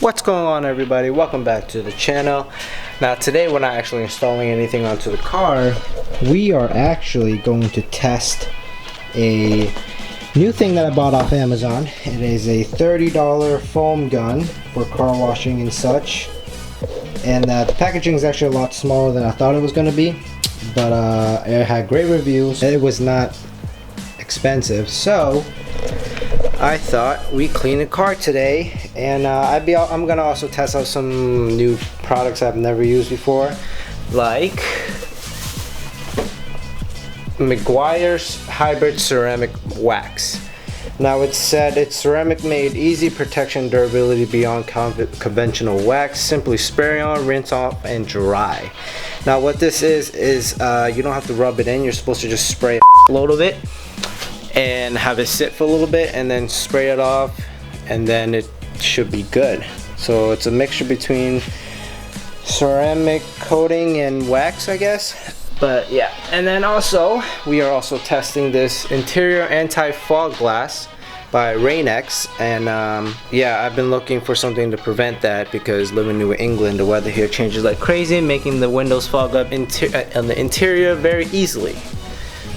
What's going on, everybody? Welcome back to the channel. Now today we're not actually installing anything onto the car. We are actually going to test a new thing that I bought off Amazon. It is a $30 foam gun for car washing and such. And the packaging is actually a lot smaller than I thought it was going to be. But it had great reviews. It was not expensive. So I thought we'd clean the car today, and I'm gonna also test out some new products I've never used before, like Meguiar's Hybrid Ceramic Wax. Now it said it's ceramic made, easy protection, durability beyond conventional wax. Simply spray on, rinse off, and dry. Now what this is you don't have to rub it in. You're supposed to just spray a load of it and have it sit for a little bit and then spray it off, and then it should be good. So it's a mixture between ceramic coating and wax, I guess. But yeah, and then also we are also testing this interior anti-fog glass by Rain-X, and yeah, I've been looking for something to prevent that because living in New England, the weather here changes like crazy, making the windows fog up on the interior very easily.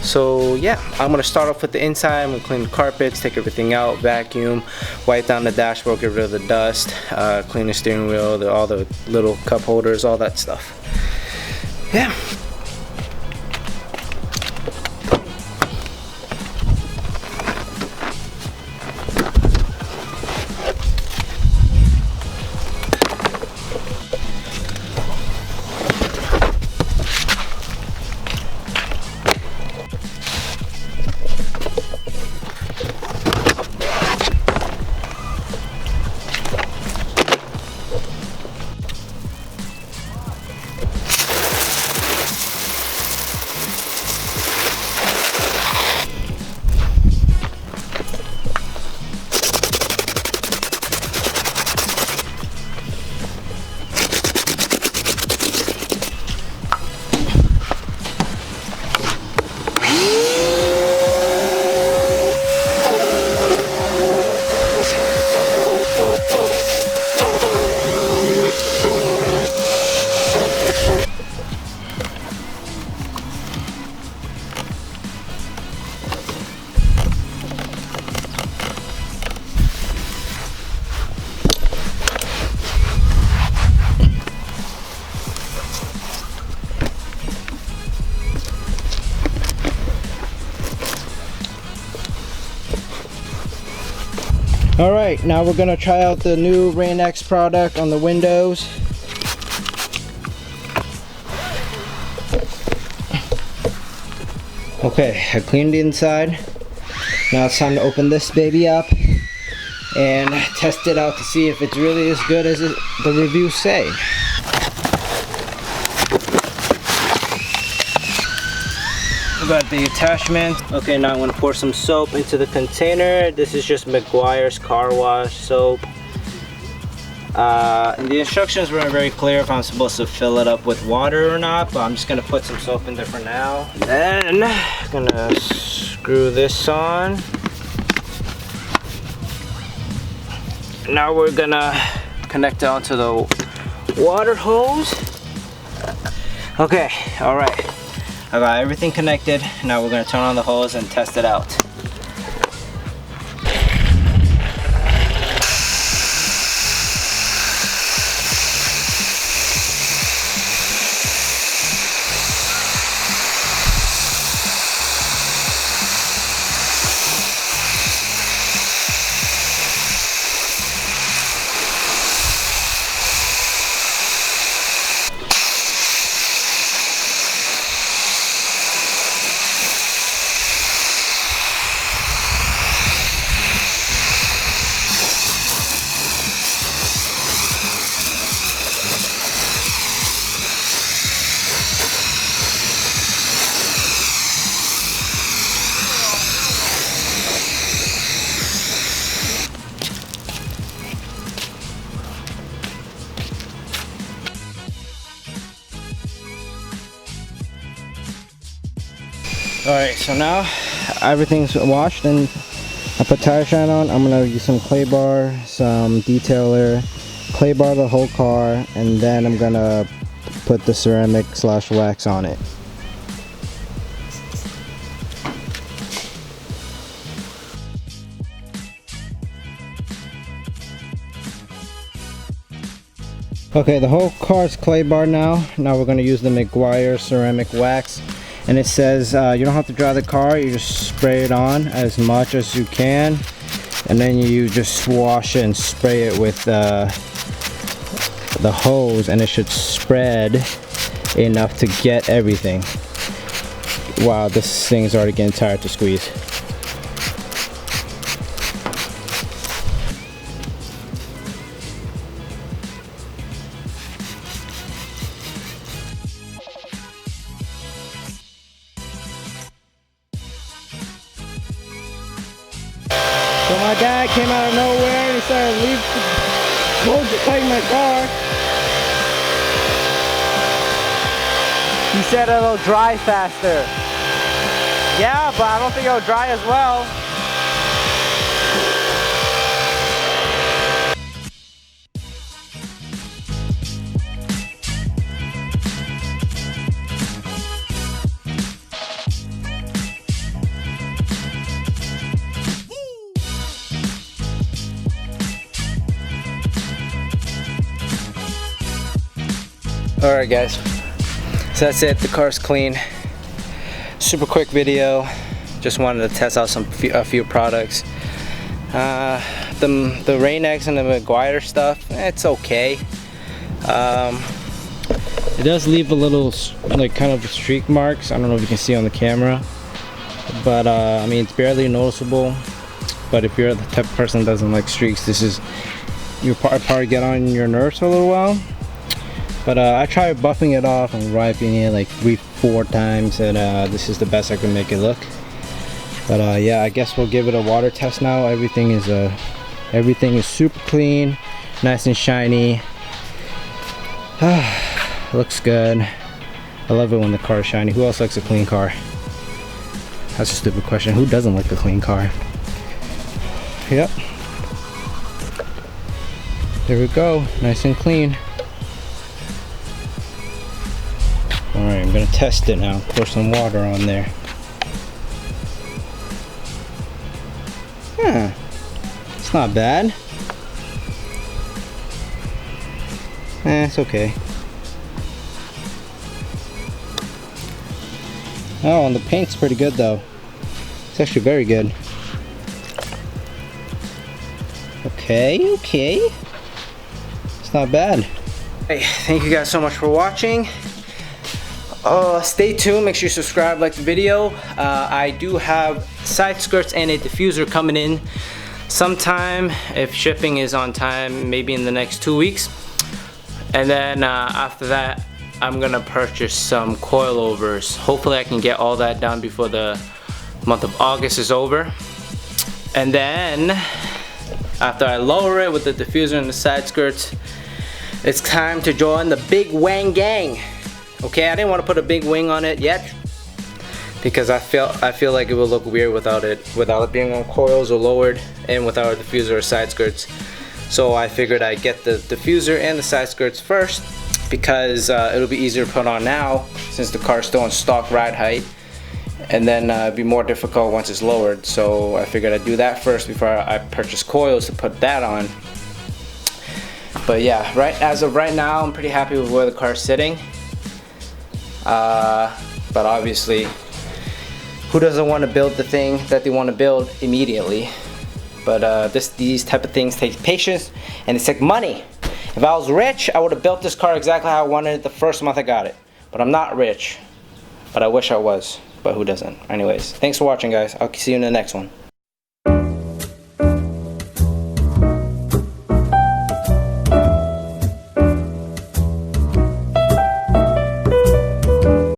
So yeah, I'm gonna start off with the inside. I'm gonna clean the carpets, take everything out, vacuum, wipe down the dashboard, get rid of the dust, clean the steering wheel, all the little cup holders, all that stuff. Yeah. Alright, now we're gonna try out the new Rain-X product on the windows. Okay, I cleaned the inside. Now it's time to open this baby up and test it out to see if it's really as good as the reviews say. We got the attachment. Okay, now I'm gonna pour some soap into the container. This is just Meguiar's car wash soap. The instructions weren't very clear if I'm supposed to fill it up with water or not, but I'm just gonna put some soap in there for now. Then I'm gonna screw this on. Now we're gonna connect it onto the water hose. Okay, all right. I got everything connected. Now we're gonna turn on the hose and test it out. Alright, so now everything's washed and I put tire shine on. I'm gonna use some clay bar, some detailer, clay bar the whole car, and then I'm gonna put the ceramic / wax on it. Okay, the whole car's clay bar now. Now we're gonna use the Meguiar ceramic wax. And it says you don't have to dry the car, you just spray it on as much as you can. And then you just wash it and spray it with the hose, and it should spread enough to get everything. Wow, this thing's already getting tired to squeeze. So my dad came out of nowhere and he started leaving my car. He said it'll dry faster. Yeah, but I don't think it'll dry as well. Alright guys, so that's it, the car's clean. Super quick video, just wanted to test out a few products. The Rain-X and the Meguiar stuff, it's okay. It does leave a little, like, kind of streak marks. I don't know if you can see on the camera, but I mean, it's barely noticeable. But if you're the type of person that doesn't like streaks, this is, you'll probably get on your nerves for a little while. But I tried buffing it off and wiping it like 3-4 times, and this is the best I can make it look. But yeah, I guess we'll give it a water test now. Everything is super clean, nice and shiny. Looks good. I love it when the car is shiny. Who else likes a clean car? That's a stupid question. Who doesn't like a clean car? Yep. There we go, nice and clean. Alright, I'm gonna test it now. Pour some water on there. It's not bad. It's okay. Oh, and the paint's pretty good though. It's actually very good. Okay. It's not bad. Hey, thank you guys so much for watching. Stay tuned, make sure you subscribe, like the video. I do have side skirts and a diffuser coming in sometime, if shipping is on time, maybe in the next 2 weeks. And then after that, I'm gonna purchase some coilovers. Hopefully I can get all that done before the month of August is over. And then after I lower it with the diffuser and the side skirts, it's time to join the big wang gang. Okay, I didn't want to put a big wing on it yet because I feel like it would look weird without it being on coils or lowered, and without a diffuser or side skirts. So I figured I'd get the diffuser and the side skirts first because it'll be easier to put on now since the car's still in stock ride height, and then it'd be more difficult once it's lowered. So I figured I'd do that first before I purchase coils to put that on. But yeah, as of right now, I'm pretty happy with where the car's sitting. But obviously, who doesn't want to build the thing that they want to build immediately? But these type of things take patience, and it's like money. If I was rich, I would have built this car exactly how I wanted it the first month I got it. But I'm not rich, but I wish I was. But who doesn't? Anyways, thanks for watching guys. I'll see you in the next one.